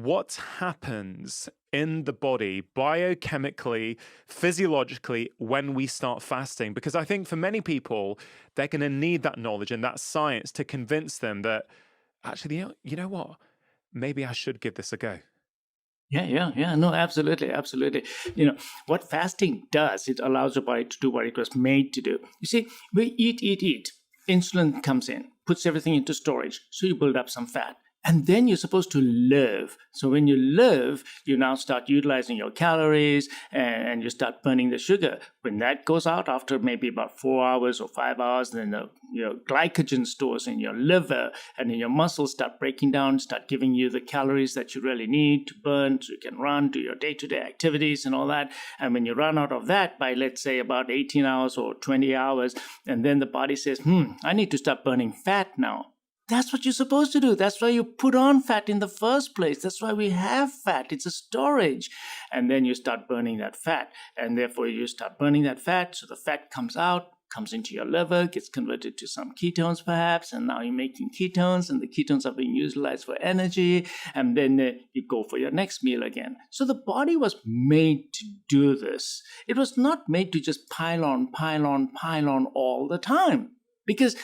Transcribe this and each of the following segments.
what happens in the body biochemically, physiologically when we start fasting. Because I think for many people, they're going to need that knowledge and that science to convince them that actually, you know what? Maybe I should give this a go. Yeah. No, absolutely. What fasting does, it allows your body to do what it was made to do. You see, we eat. Insulin comes in, puts everything into storage, so you build up some fat. And then you're supposed to live. So when you live, you now start utilizing your calories and you start burning the sugar. When that goes out after maybe about 4 hours or 5 hours, then the glycogen stores in your liver and in your muscles start breaking down, start giving you the calories that you really need to burn so you can run, do your day-to-day activities and all that. And when you run out of that by, let's say, about 18 hours or 20 hours, and then the body says, I need to start burning fat now. That's what you're supposed to do. That's why you put on fat in the first place. That's why we have fat. It's a storage. And then you start burning that fat. And therefore, you start burning that fat. So the fat comes out, comes into your liver, gets converted to some ketones perhaps. And now you're making ketones. And the ketones are being utilized for energy. And then you go for your next meal again. So the body was made to do this. It was not made to just pile on all the time. Because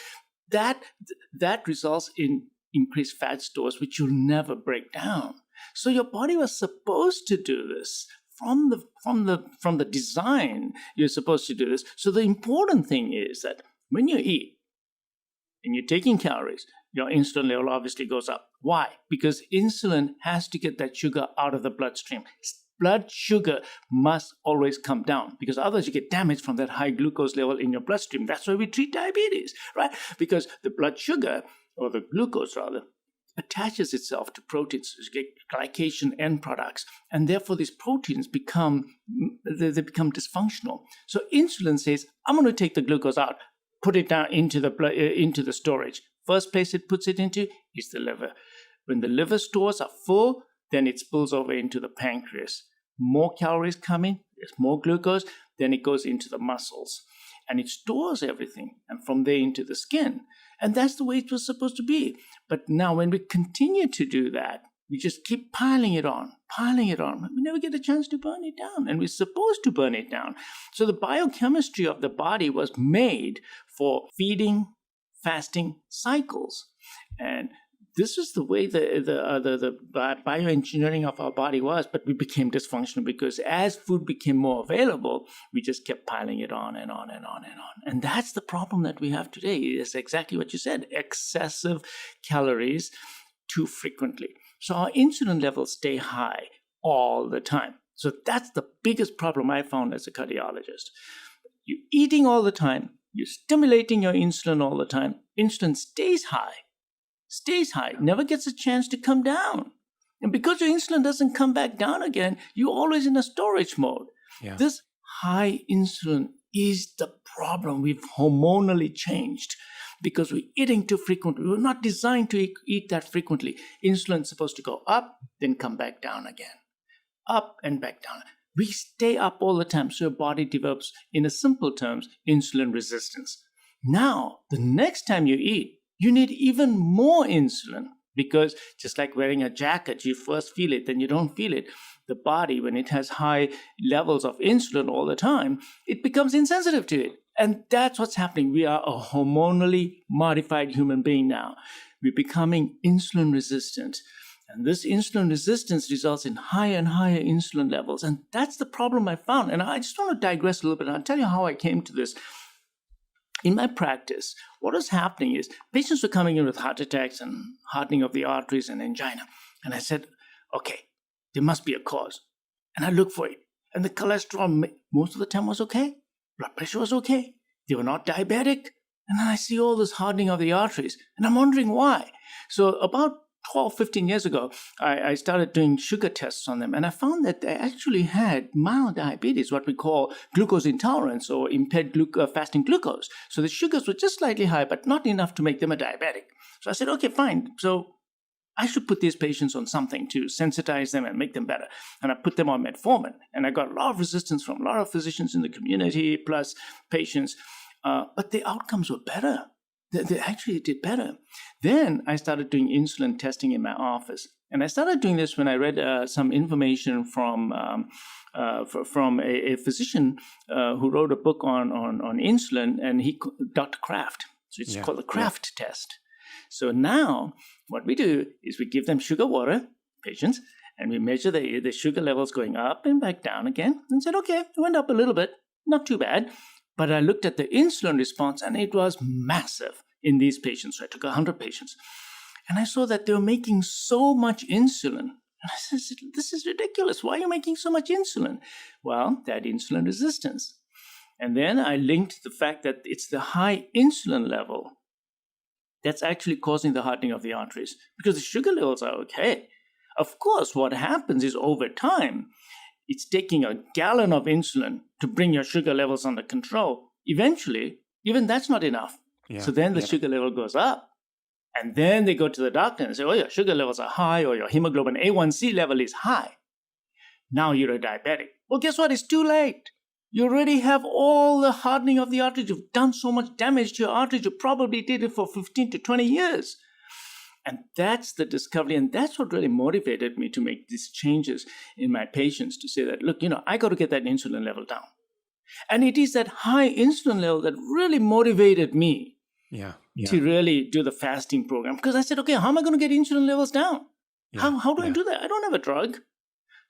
that results in increased fat stores, which you'll never break down. So your body was supposed to do this from the design. You're supposed to do this. So the important thing is that when you eat and you're taking calories, your insulin level obviously goes up. Why? Because insulin has to get that sugar out of the bloodstream. Blood sugar must always come down because otherwise you get damage from that high glucose level in your bloodstream. That's why we treat diabetes, right? Because the blood sugar, or the glucose rather, attaches itself to proteins, so you get glycation end products, and therefore these proteins become dysfunctional. So insulin says, I'm going to take the glucose out, put it down into the storage. First place it puts it into is the liver. When the liver stores are full, then it spills over into the pancreas. More calories come in, there's more glucose, then it goes into the muscles. And it stores everything, and from there into the skin. And that's the way it was supposed to be. But now when we continue to do that, we just keep piling it on. We never get a chance to burn it down, and we're supposed to burn it down. So the biochemistry of the body was made for feeding, fasting cycles. And this is the way the bioengineering of our body was, but we became dysfunctional because as food became more available, we just kept piling it on and on. And that's the problem that we have today. It's exactly what you said, excessive calories too frequently. So our insulin levels stay high all the time. So that's the biggest problem I found as a cardiologist. You're eating all the time, you're stimulating your insulin all the time, insulin stays high, never gets a chance to come down. And because your insulin doesn't come back down again, you're always in a storage mode. Yeah. This high insulin is the problem. We've hormonally changed because we're eating too frequently. We're not designed to eat that frequently. Insulin's supposed to go up, then come back down again. Up and back down. We stay up all the time, so your body develops, in a simple terms, insulin resistance. Now, the next time you eat, you need even more insulin because just like wearing a jacket, you first feel it, then you don't feel it. The body, when it has high levels of insulin all the time, it becomes insensitive to it. And that's what's happening. We are a hormonally modified human being now. We're becoming insulin resistant. And this insulin resistance results in higher and higher insulin levels. And that's the problem I found. And I just want to digress a little bit. I'll tell you how I came to this. In my practice, what was happening is patients were coming in with heart attacks and hardening of the arteries and angina. And I said, okay, there must be a cause. And I looked for it. And the cholesterol, most of the time, was okay. Blood pressure was okay. They were not diabetic. And then I see all this hardening of the arteries. And I'm wondering why. So about 12, 15 years ago, I started doing sugar tests on them, and I found that they actually had mild diabetes, what we call glucose intolerance or impaired fasting glucose. So the sugars were just slightly high, but not enough to make them a diabetic. So I said, okay, fine. So I should put these patients on something to sensitize them and make them better. And I put them on metformin, and I got a lot of resistance from a lot of physicians in the community, plus patients, but the outcomes were better. They actually did better. Then I started doing insulin testing in my office. And I started doing this when I read some information from a physician who wrote a book on insulin, and Dr. Kraft. So it's called the Kraft test. So now what we do is we give them sugar water, patients, and we measure the sugar levels going up and back down again, and said, okay, it went up a little bit, not too bad. But I looked at the insulin response, and it was massive in these patients. So I took 100 patients, and I saw that they were making so much insulin. And I said, this is ridiculous. Why are you making so much insulin? Well, they had insulin resistance. And then I linked the fact that it's the high insulin level that's actually causing the hardening of the arteries, because the sugar levels are okay. Of course, what happens is over time, it's taking a gallon of insulin to bring your sugar levels under control. Eventually, even that's not enough. So then the sugar level goes up. And then they go to the doctor and say, oh, your sugar levels are high, or your hemoglobin A1C level is high. Now you're a diabetic. Well, guess what? It's too late. You already have all the hardening of the arteries. You've done so much damage to your arteries. You probably did it for 15 to 20 years. And that's the discovery. And that's what really motivated me to make these changes in my patients, to say that, look, I got to get that insulin level down. And it is that high insulin level that really motivated me to really do the fasting program. Because I said, okay, how am I going to get insulin levels down? How do I do that? I don't have a drug.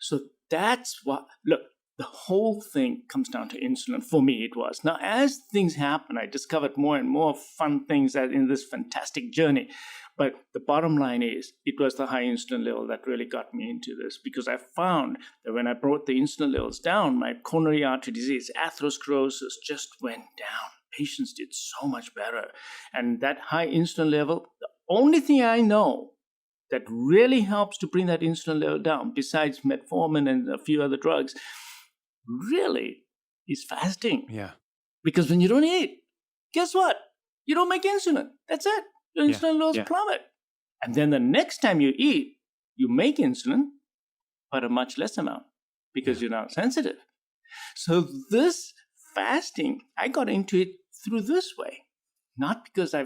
So that's what, look, the whole thing comes down to insulin. For me, it was. Now, as things happen, I discovered more and more fun things in this fantastic journey. But the bottom line is, it was the high insulin level that really got me into this, because I found that when I brought the insulin levels down, my coronary artery disease, atherosclerosis, just went down. Patients did so much better. And that high insulin level, the only thing I know that really helps to bring that insulin level down, besides metformin and a few other drugs, really is fasting. Because when you don't eat, guess what? You don't make insulin. That's it. Your insulin levels plummet. And then the next time you eat, you make insulin, but a much less amount, because you're not sensitive. So this fasting, I got into it through this way. Not because I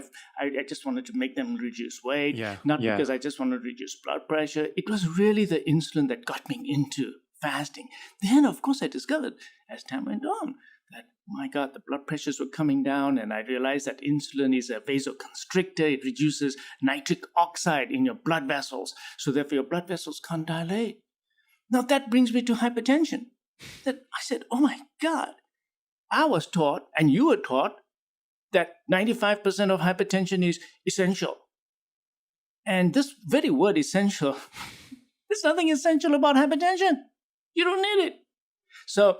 just wanted to make them reduce weight, because I just wanted to reduce blood pressure. It was really the insulin that got me into fasting. Then, of course, I discovered as time went on that, my God, the blood pressures were coming down, and I realized that insulin is a vasoconstrictor. It reduces nitric oxide in your blood vessels, so therefore your blood vessels can't dilate. Now that brings me to hypertension. That I said, oh my God, I was taught, and you were taught, that 95% of hypertension is essential. And this very word essential, there's nothing essential about hypertension. You don't need it. So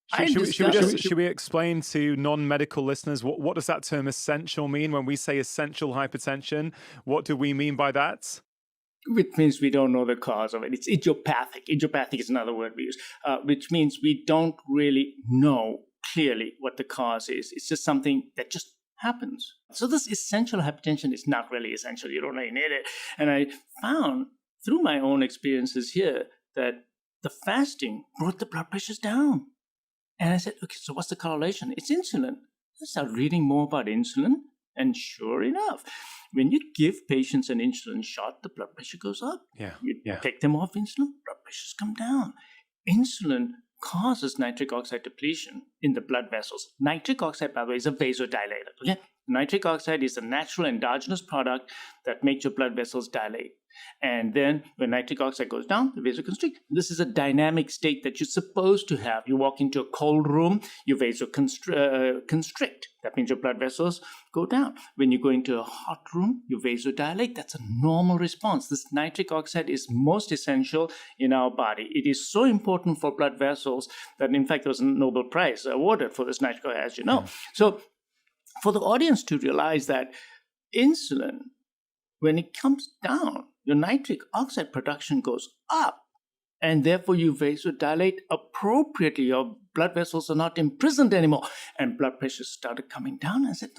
should we explain to non-medical listeners what does that term essential mean? When we say essential hypertension, what do we mean by that? Which means we don't know the cause of it. It's idiopathic. Idiopathic is another word we use, which means we don't really know clearly what the cause is. It's just something that just happens. So this essential hypertension is not really essential. You don't really need it. And I found through my own experiences here that the fasting brought the blood pressures down. And I said, okay, so what's the correlation? It's insulin. I started reading more about insulin. And sure enough, when you give patients an insulin shot, the blood pressure goes up. You take them off insulin, blood pressures come down. Insulin causes nitric oxide depletion in the blood vessels. Nitric oxide, by the way, is a vasodilator. Okay? Nitric oxide is a natural endogenous product that makes your blood vessels dilate. And then when nitric oxide goes down, the vasoconstrict. This is a dynamic state that you're supposed to have. You walk into a cold room, you vasoconstrict. That means your blood vessels go down. When you go into a hot room, you vasodilate. That's a normal response. This nitric oxide is most essential in our body. It is so important for blood vessels that, in fact, there was a Nobel Prize awarded for this nitric oxide, as you know. So for the audience to realize that insulin, when it comes down, your nitric oxide production goes up, and therefore you vasodilate appropriately. Your blood vessels are not imprisoned anymore, and blood pressure started coming down. I said,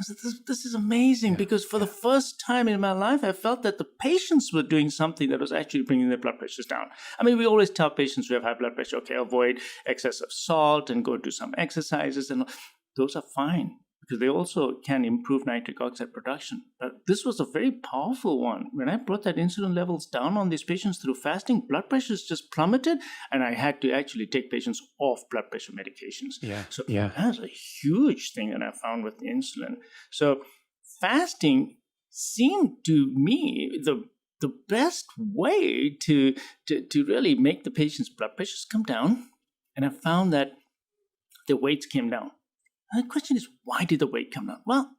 this is amazing, because for the first time in my life, I felt that the patients were doing something that was actually bringing their blood pressures down. I mean, we always tell patients who have high blood pressure, okay, avoid excessive salt and go do some exercises, and those are fine, because they also can improve nitric oxide production. But this was a very powerful one. When I brought that insulin levels down on these patients through fasting, blood pressures just plummeted, and I had to actually take patients off blood pressure medications. So that's a huge thing that I found with insulin. So fasting seemed to me the best way to really make the patient's blood pressures come down. And I found that the weights came down. And the question is, why did the weight come down? Well,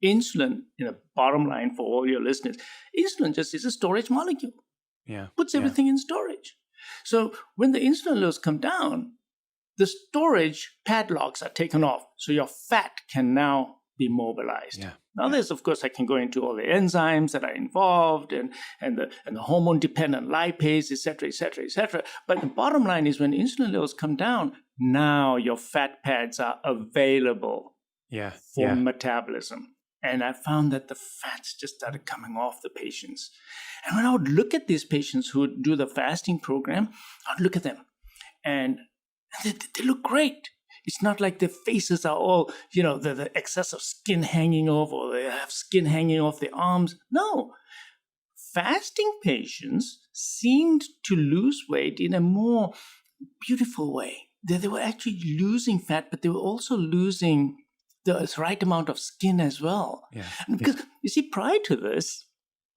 insulin, in the bottom line for all your listeners, insulin just is a storage molecule. Puts everything in storage. So when the insulin levels come down, the storage padlocks are taken off. So your fat can now be mobilized. Now there's, of course, I can go into all the enzymes that are involved and the hormone-dependent lipase, et cetera, et cetera, et cetera. But the bottom line is when insulin levels come down, now your fat pads are available for metabolism. And I found that the fats just started coming off the patients. And when I would look at these patients who would do the fasting program, I'd look at them and they look great. It's not like their faces are all, the excess of skin hanging off, or they have skin hanging off their arms. No. Fasting patients seemed to lose weight in a more beautiful way. They were actually losing fat, but they were also losing the right amount of skin as well. Because you see, prior to this,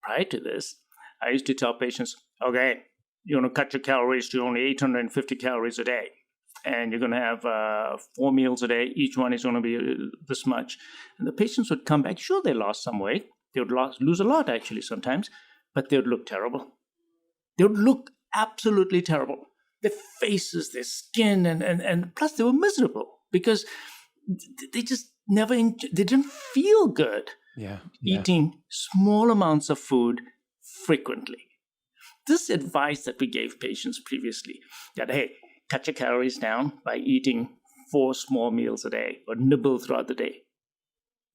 I used to tell patients, okay, you want to cut your calories to only 850 calories a day. And you're going to have 4 meals a day. Each one is going to be this much. And the patients would come back. Sure, they lost some weight. They would lose a lot, actually, sometimes. But they would look terrible. They would look absolutely terrible. Their faces, their skin, and plus they were miserable because they just they didn't feel good eating small amounts of food frequently. This advice that we gave patients previously, that, hey, cut your calories down by eating 4 small meals a day or nibble throughout the day.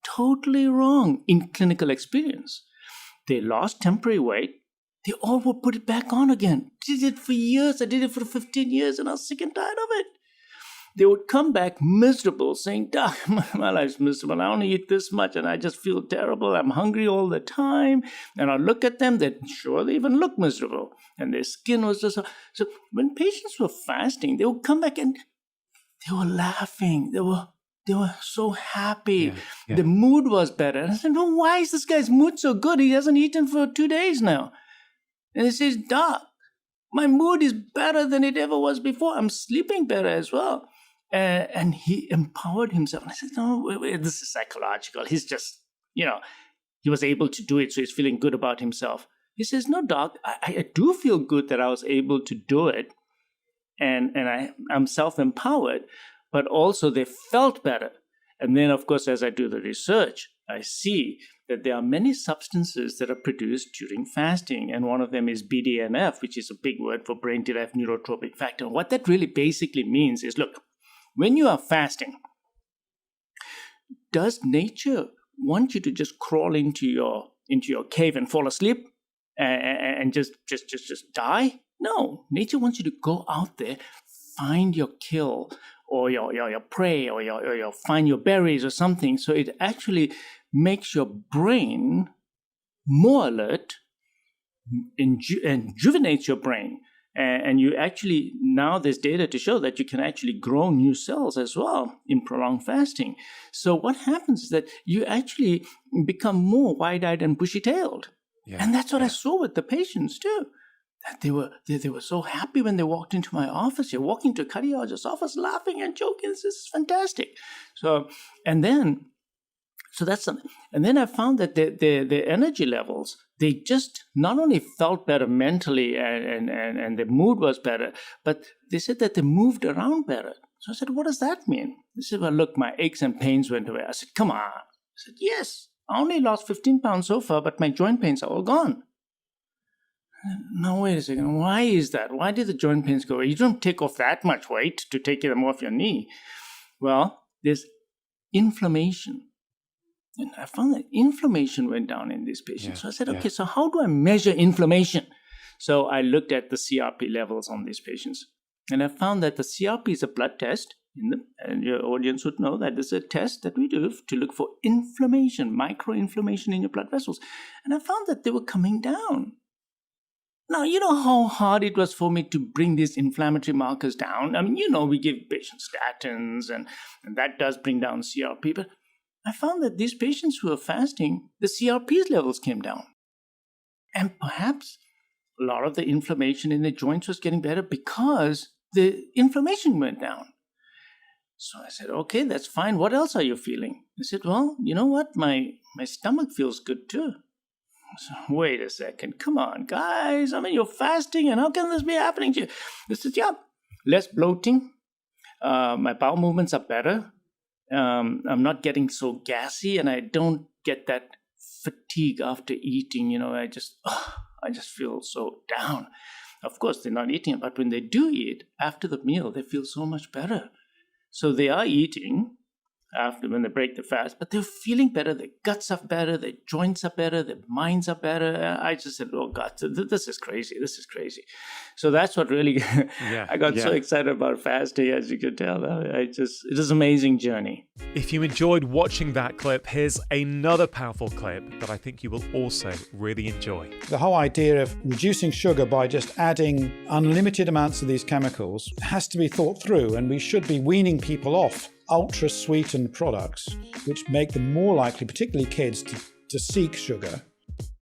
Totally wrong in clinical experience. They lost temporary weight. They all would put it back on again. Did it for years. I did it for 15 years and I was sick and tired of it. They would come back miserable saying, Doc, my life's miserable. I only eat this much and I just feel terrible. I'm hungry all the time. And I look at them, they even look miserable. And their skin was just... So when patients were fasting, they would come back and they were laughing. They were so happy. The mood was better. And I said, well, why is this guy's mood so good? He hasn't eaten for 2 days now. And he says, Doc, my mood is better than it ever was before. I'm sleeping better as well. And he empowered himself. And I said, no, wait, this is psychological. He's just, he was able to do it, so he's feeling good about himself. He says, no, Doc, I do feel good that I was able to do it. And I'm self-empowered, but also they felt better. And then, of course, as I do the research, I see that there are many substances that are produced during fasting. And one of them is BDNF, which is a big word for brain-derived neurotrophic factor. What that really basically means is, look, when you are fasting, does nature want you to just crawl into your cave and fall asleep and just die? No, nature wants you to go out there, find your kill or your prey or your find your berries or something. So it actually makes your brain more alert and rejuvenates your brain. And you actually, now there's data to show that you can actually grow new cells as well in prolonged fasting. So what happens is that you actually become more wide-eyed and bushy-tailed. And that's what I saw with the patients too. That they were so happy when they walked into my office. You're walking to a cardiologist's office laughing and joking. This is fantastic. So that's something. And then I found that the energy levels, they just not only felt better mentally and the mood was better, but they said that they moved around better. So I said, what does that mean? They said, well, look, my aches and pains went away. I said, come on. I said, yes, I only lost 15 pounds so far, but my joint pains are all gone. No, wait a second. Why is that? Why did the joint pains go away? You don't take off that much weight to take them off your knee. Well, there's inflammation. And I found that inflammation went down in these patients. So I said, okay, so how do I measure inflammation? So I looked at the CRP levels on these patients. And I found that the CRP is a blood test. And your audience would know that this is a test that we do to look for inflammation, micro-inflammation in your blood vessels. And I found that they were coming down. Now, you know how hard it was for me to bring these inflammatory markers down? I mean, we give patients statins, and that does bring down CRP. But I found that these patients who were fasting, the CRP levels came down. And perhaps a lot of the inflammation in the joints was getting better because the inflammation went down. So I said, okay, that's fine. What else are you feeling? I said, well, you know what? My stomach feels good too. So, wait a second. Come on, guys. I mean, you're fasting, and how can this be happening to you? I said, yeah, less bloating. My bowel movements are better. I'm not getting so gassy, and I don't get that fatigue after eating. I just feel so down. Of course, they're not eating, but when they do eat after the meal, they feel so much better. So they are eating after when they break the fast, but they're feeling better. Their guts are better. Their joints are better. Their minds are better. I just said, oh God, this is crazy. This is crazy. So that's what really, I got so excited about fasting, as you can tell. It is an amazing journey. If you enjoyed watching that clip, here's another powerful clip that I think you will also really enjoy. The whole idea of reducing sugar by just adding unlimited amounts of these chemicals has to be thought through, and we should be weaning people off ultra-sweetened products, which make them more likely, particularly kids, to seek sugar.